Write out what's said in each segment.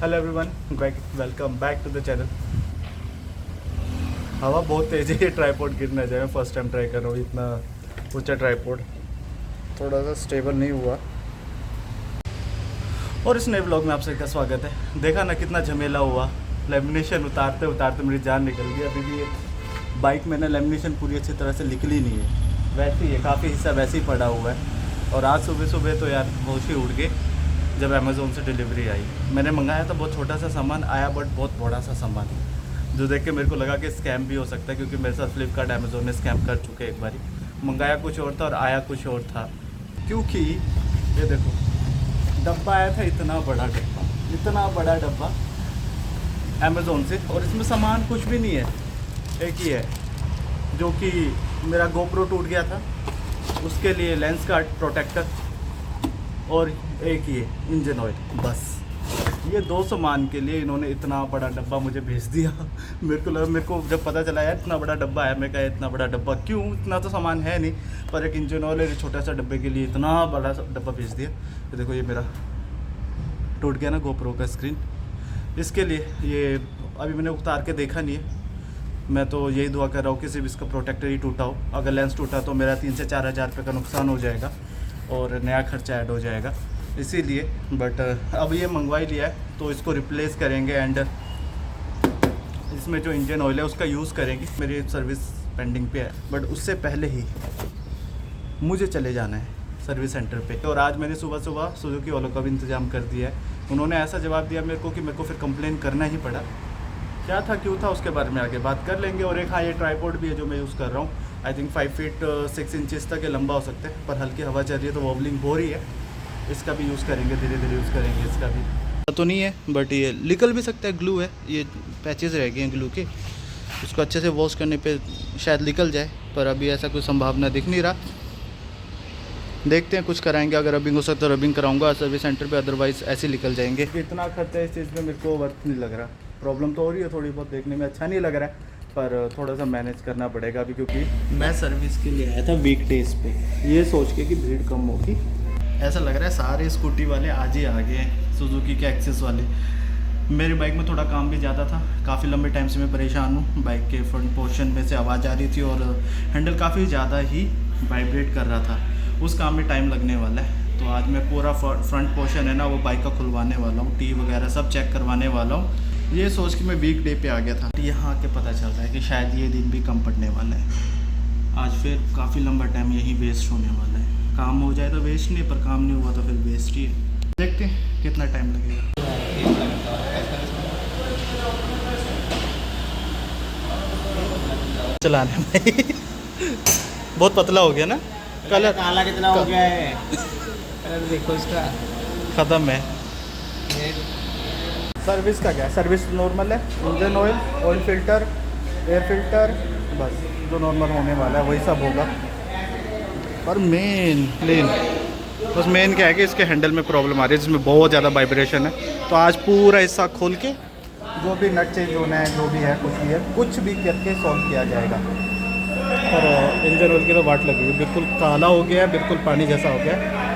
Hello everyone, welcome back to the channel. हवा बहुत तेज़ है, ये ट्राईपोड गिर ना जाए। मैं फर्स्ट टाइम ट्राई कर रहा हूँ इतना ऊंचा ट्राईपोड, थोड़ा सा स्टेबल नहीं हुआ। और इस नए व्लॉग में आप सबका स्वागत है। देखा ना कितना झमेला हुआ, लेमिनेशन उतारते उतारते मेरी जान निकल गई। अभी भी ये बाइक में ना लेमिनेशन पूरी अच्छी तरह से निकली नहीं है, वैसे ही है, काफ़ी हिस्सा वैसे ही पड़ा हुआ है। और आज सुबह सुबह तो यार होश ही उड़ गए जब अमेज़ोन से डिलीवरी आई। मैंने मंगाया था बहुत छोटा सा सामान, आया बट बहुत बड़ा सा सामान, जो देख के मेरे को लगा कि स्कैम भी हो सकता है, क्योंकि मेरे साथ फ्लिपकार्ट अमेज़ोन ने स्कैम कर चुके हैं एक बारी। मंगाया कुछ और था और आया कुछ और था। क्योंकि ये देखो, डब्बा आया था, इतना बड़ा डब्बा अमेज़ोन से, और इसमें सामान कुछ भी नहीं है। एक ही है जो कि मेरा गोप्रो टूट गया था, उसके लिए लेंस का प्रोटेक्टर, और एक ही है इंजन ऑयल। बस ये दो सामान के लिए इन्होंने इतना बड़ा डब्बा मुझे भेज दिया। मेरे को जब पता चला यार इतना बड़ा डब्बा है, मैं कहा इतना बड़ा डब्बा क्यों, इतना तो सामान है नहीं, पर एक इंजन ऑयल एक छोटा सा डब्बे के लिए इतना बड़ा डब्बा भेज दिया। तो देखो ये मेरा टूट गया ना गोप्रो का स्क्रीन, इसके लिए ये अभी मैंने उतार के देखा नहीं है। मैं तो यही दुआ कर रहा हूँ कि सिर्फ इसका प्रोटेक्टर ही टूटा हो। अगर लेंस टूटा तो मेरा 3 से 4 हज़ार रुपये का नुकसान हो जाएगा और नया खर्चा ऐड हो जाएगा, इसीलिए। बट अब ये मंगवा ही लिया है तो इसको रिप्लेस करेंगे, एंड इसमें जो इंजन ऑयल है उसका यूज़ करेंगे। मेरी सर्विस पेंडिंग पे है, बट उससे पहले ही मुझे चले जाना है सर्विस सेंटर पे। और आज मैंने सुबह सुबह सुजुकी वालों का भी इंतज़ाम कर दिया है। उन्होंने ऐसा जवाब दिया मेरे को कि मेरे को फिर कंप्लेन करना ही पड़ा। क्या था क्यों था उसके बारे में आगे बात कर लेंगे। और एक हाँ, ये ट्राईपोड भी है जो मैं यूज़ कर रहा हूँ। आई थिंक 5 फीट 6 इंचज़ तक ये लंबा हो सकता है, पर हल्की हवा चल रही है तो वॉबलिंग हो रही है। इसका भी यूज़ करेंगे, धीरे धीरे यूज़ करेंगे। इसका भी तो नहीं है, बट ये निकल भी सकता है। ग्लू है, ये पैचेस रह गए हैं ग्लू के, उसको अच्छे से वॉश करने पे शायद निकल जाए, पर अभी ऐसा कोई संभावना दिख नहीं रहा। देखते हैं, कुछ कराएंगे। अगर रबिंग हो सकता है तो रबिंग कराऊंगा सर्विस सेंटर पे, अदरवाइज़ ऐसे निकल जाएंगे। इतना खर्चा इस चीज़ में मेरे को वर्थ नहीं लग रहा। प्रॉब्लम तो हो रही है थोड़ी बहुत, देखने में अच्छा नहीं लग रहा है, पर थोड़ा सा मैनेज करना पड़ेगा अभी, क्योंकि मैं सर्विस के लिए आया था वीक डेज़ पे, ये सोच के कि भीड़ कम होगी। ऐसा लग रहा है सारे स्कूटी वाले आज ही आ गए हैं, सुजुकी के एक्सेस वाले। मेरी बाइक में थोड़ा काम भी ज़्यादा था, काफ़ी लंबे टाइम से मैं परेशान हूँ। बाइक के फ्रंट पोर्शन में से आवाज़ आ रही थी और हैंडल काफ़ी ज़्यादा ही वाइब्रेट कर रहा था। उस काम में टाइम लगने वाला है, तो आज मैं पूरा फ्रंट पोर्शन है ना वो बाइक का खुलवाने वाला हूँ, टी वगैरह सब चेक करवाने वाला हूँ। ये सोच के मैं वीक डे पे आ गया था। यहाँ आके पता चल रहा है कि शायद ये दिन भी कम पड़ने वाला है। आज फिर काफ़ी लंबा टाइम यही वेस्ट होने वाला है। काम हो जाए तो वेस्ट नहीं, पर काम नहीं हुआ तो फिर वेस्ट ही है। देखते हैं कितना टाइम लगेगा चलाने में। बहुत पतला हो गया ना, कलर काला कितना हो गया है। कलर देखो इसका, ख़त्म है। सर्विस का क्या है, सर्विस नॉर्मल है, engine oil, oil filter, air filter, बस जो नॉर्मल होने वाला है वही सब होगा। और मेन बस मेन क्या है कि इसके हैंडल में प्रॉब्लम आ रही है, जिसमें बहुत ज़्यादा वाइब्रेशन है। तो आज पूरा हिस्सा खोल के जो भी नट चेंज होना है, जो भी है, कुछ भी करके सॉल्व किया जाएगा। और इंजन ऑयल की तो वाट लगी हुई, बिल्कुल काला हो गया है, बिल्कुल पानी जैसा हो गया है।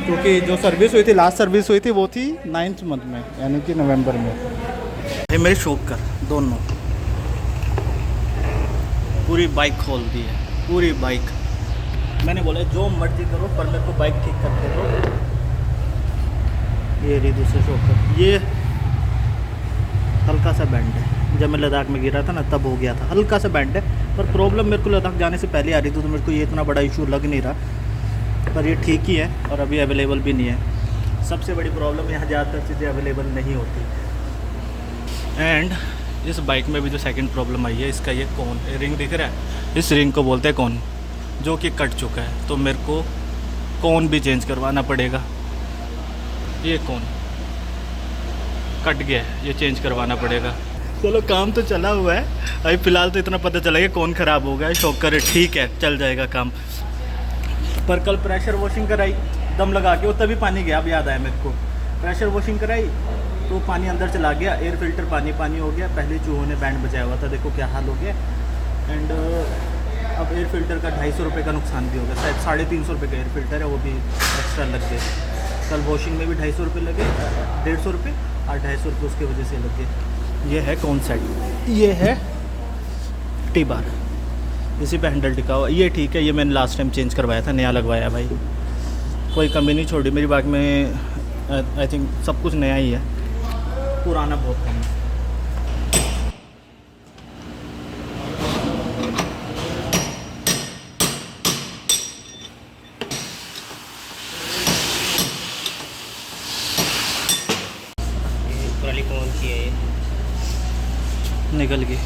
क्योंकि जो सर्विस हुई थी, लास्ट सर्विस हुई थी, वो थी 9th मंथ में, यानी कि नवंबर में। ये मेरे शौक कर दोनों पूरी बाइक खोल दी है, पूरी बाइक। मैंने बोला जो मर्जी करो, पर मेरे को बाइक ठीक करके दो। ये रही दूसरे शौक कर, ये हल्का सा बैंड है। जब मैं लद्दाख में गिरा था ना तब हो गया था, हल्का सा बैंड है, पर प्रॉब्लम मेरे को लद्दाख जाने से पहले आ रही थी, तो मेरे को ये इतना बड़ा इशू लग नहीं रहा। पर ये ठीक ही है और अभी अवेलेबल भी नहीं है। सबसे बड़ी प्रॉब्लम, यहाँ ज़्यादातर चीज़ें अवेलेबल नहीं होती। एंड इस बाइक में भी जो सेकंड प्रॉब्लम आई है, इसका ये कोन रिंग दिख रहा है, इस रिंग को बोलते हैं कोन, जो कि कट चुका है। तो मेरे को कोन भी चेंज करवाना पड़ेगा। ये कोन कट गया है, ये चेंज करवाना पड़ेगा। चलो काम तो चला हुआ है, अभी फ़िलहाल तो इतना पता चला कि कौन ख़राब हो गया है। शौक करे ठीक है, चल जाएगा काम। पर कल प्रेशर वॉशिंग कराई दम लगा के, वो तभी पानी गया, अब याद आया मेरे को। प्रेशर वॉशिंग कराई तो पानी अंदर चला गया, एयर फिल्टर पानी पानी हो गया। पहले चूहों ने बैंड बजाया हुआ था, देखो क्या हाल हो गया। एंड अब एयर फिल्टर का 250 रुपये का नुकसान भी हो गया, शायद 350 रुपये का एयर फिल्टर है, वो भी एक्स्ट्रा लग गए। कल वॉशिंग में भी 250 रुपये लगे, 150 रुपये। 250 रुपये उसकी वजह से लग गए। ये है कौन सेट, ये है टी बार, इसी पे हैंडल टिका हुआ। ये ठीक है, ये मैंने लास्ट टाइम चेंज करवाया था, नया लगवाया भाई, कोई कमी नहीं छोड़ी मेरी बाइक में। आई थिंक सब कुछ नया ही है, पुराना बहुत कम है। ट्रॉली कौन सी है ये? निकल गई।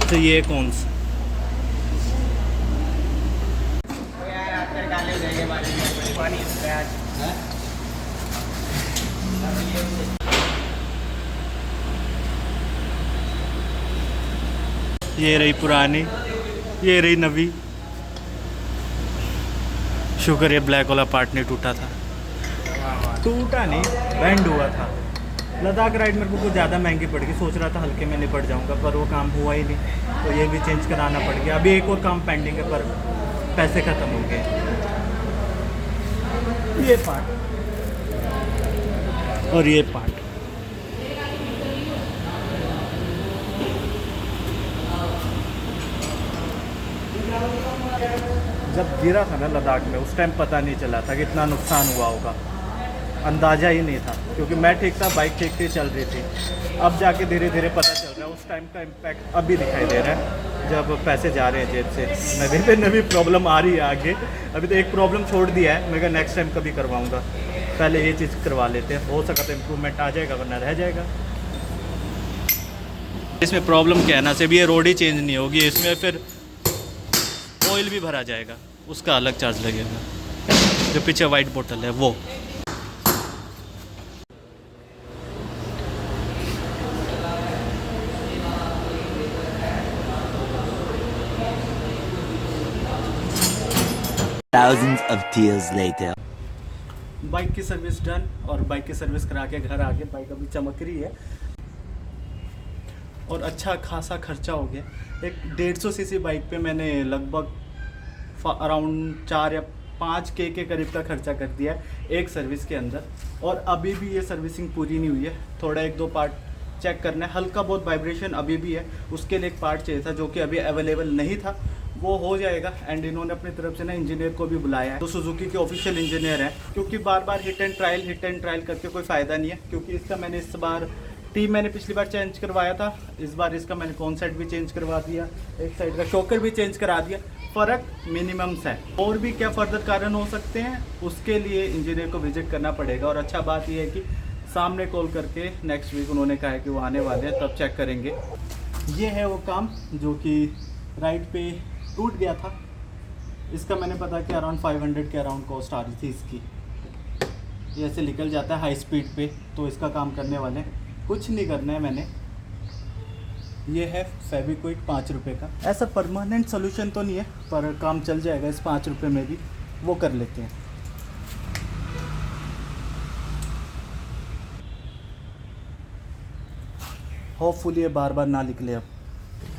तो ये कौन सा, ये रही पुरानी, ये रही नवी। शुक्र ये ब्लैक वाला पार्ट नहीं टूटा था। टूटा नहीं, बैंड हुआ था। लद्दाख राइड मेरे को कुछ ज़्यादा महंगी पड़ गई, सोच रहा था हल्के में निपट जाऊंगा, पर वो काम हुआ ही नहीं, तो ये भी चेंज कराना पड़ गया। अभी एक और काम पेंडिंग है, पर पैसे ख़त्म हो गए। ये पार्ट और ये पार्ट, जब गिरा था ना लद्दाख में, उस टाइम पता नहीं चला था कि इतना नुकसान हुआ होगा, अंदाज़ा ही नहीं था, क्योंकि मैं ठीक था, बाइक ठीक ठीक चल रही थी। अब जाके धीरे धीरे पता चल रहा है, उस टाइम का इम्पैक्ट अभी दिखाई दे रहा है, जब पैसे जा रहे हैं जेब से। नवी पे नवी प्रॉब्लम आ रही है आगे। अभी तो एक प्रॉब्लम छोड़ दिया है, मैं नेक्स्ट टाइम कभी करवाऊँगा, पहले ये चीज़ करवा लेते हैं, हो सका तो इम्प्रूवमेंट आ जाएगा, वरना रह जाएगा। इसमें प्रॉब्लम क्या है ना, सिर्फ ये रोड ही चेंज नहीं होगी, इसमें फिर ऑयल भी भरा जाएगा, उसका अलग चार्ज लगेगा। जो पीछे वाइट बोतल है वो। Thousands of tears later. Bike की सर्विस डन, और बाइक की सर्विस करा के घर आ गए। बाइक अभी चमक रही है और अच्छा खासा खर्चा हो गया। एक 150 सीसी बाइक पे मैंने लगभग अराउंड 4 या 5 के करीब का खर्चा कर दिया है एक सर्विस के अंदर, और अभी भी ये सर्विसिंग पूरी नहीं हुई है। थोड़ा 1-2 पार्ट चेक करना है, हल्का बहुत वाइब्रेशन अभी भी है, उसके लिए एक पार्ट चाहिए था जो कि अभी अवेलेबल नहीं था, वो हो जाएगा। एंड इन्होंने अपनी तरफ से ना इंजीनियर को भी बुलाया है, तो सुजुकी के ऑफिशियल इंजीनियर हैं, क्योंकि बार बार हिट एंड ट्रायल करके कोई फ़ायदा नहीं है। क्योंकि इसका मैंने इस बार टीम मैंने पिछली बार चेंज करवाया था, इस बार इसका मैंने कॉन्सेप्ट भी चेंज करवा दिया, एक साइड का शॉकर भी चेंज करा दिया। फ़र्क मिनिमम्स है, और भी क्या फर्दर कारण हो सकते हैं उसके लिए इंजीनियर को विजिट करना पड़ेगा। और अच्छा बात यह है कि सामने कॉल करके नेक्स्ट वीक उन्होंने कहा है कि वो आने वाले हैं, तब चेक करेंगे। ये है वो काम जो कि राइड पे टूट गया था। इसका मैंने पता कि अराउंड 500 के अराउंड कॉस्ट आ रही थी इसकी। ये ऐसे निकल जाता है हाई स्पीड पे, तो इसका काम करने वाले हैं, कुछ नहीं करना है मैंने। ये है फेविक्विक 5 रुपये का, ऐसा परमानेंट सोल्यूशन तो नहीं है, पर काम चल जाएगा इस 5 रुपये में भी, वो कर लेते हैं। होपफुली ये बार बार ना निकले। अब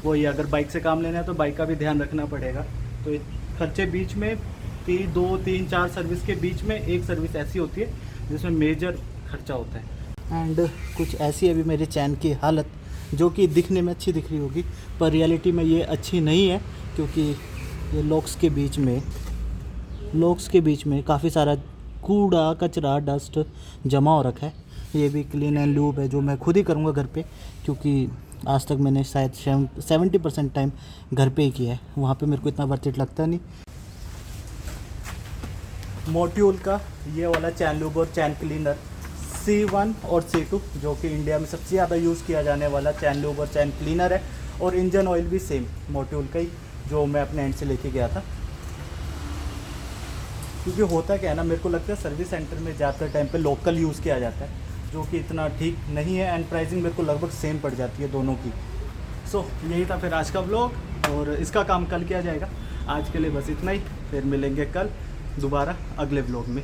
वही, अगर बाइक से काम लेना है तो बाइक का भी ध्यान रखना पड़ेगा। तो खर्चे बीच में 2, 3, 4 सर्विस के बीच में एक सर्विस ऐसी होती है जिसमें मेजर खर्चा होता है। एंड कुछ ऐसी अभी मेरे चैन की हालत, जो कि दिखने में अच्छी दिख रही होगी, पर रियलिटी में ये अच्छी नहीं है, क्योंकि ये लॉक्स के बीच में काफ़ी सारा कूड़ा कचरा डस्ट जमा हो रखा है। ये भी क्लीन एंड लूब है, जो मैं खुद ही करूँगा घर पे, क्योंकि आज तक मैंने शायद 70% टाइम घर पे ही किया है, वहाँ पे मेरे को इतना वर्थ इट लगता नहीं। मोट्यूल का ये वाला चैन लूब और चैन क्लीनर C1 और C2, जो कि इंडिया में सबसे ज़्यादा यूज़ किया जाने वाला चैन लूब और चैन क्लीनर है। और इंजन ऑयल भी सेम मोट्यूल का ही, जो मैं अपने एंड से लेके गया था। क्योंकि होता क्या है ना, मेरे को लगता है सर्विस सेंटर में ज़्यादातर टाइम पे लोकल यूज़ किया जाता है, जो कि इतना ठीक नहीं है। एंड प्राइसिंग मेरे को लगभग सेम पड़ जाती है दोनों की। सो यही था फिर आज का व्लॉग, और इसका काम कल किया जाएगा। आज के लिए बस इतना ही, फिर मिलेंगे कल दोबारा अगले व्लॉग में।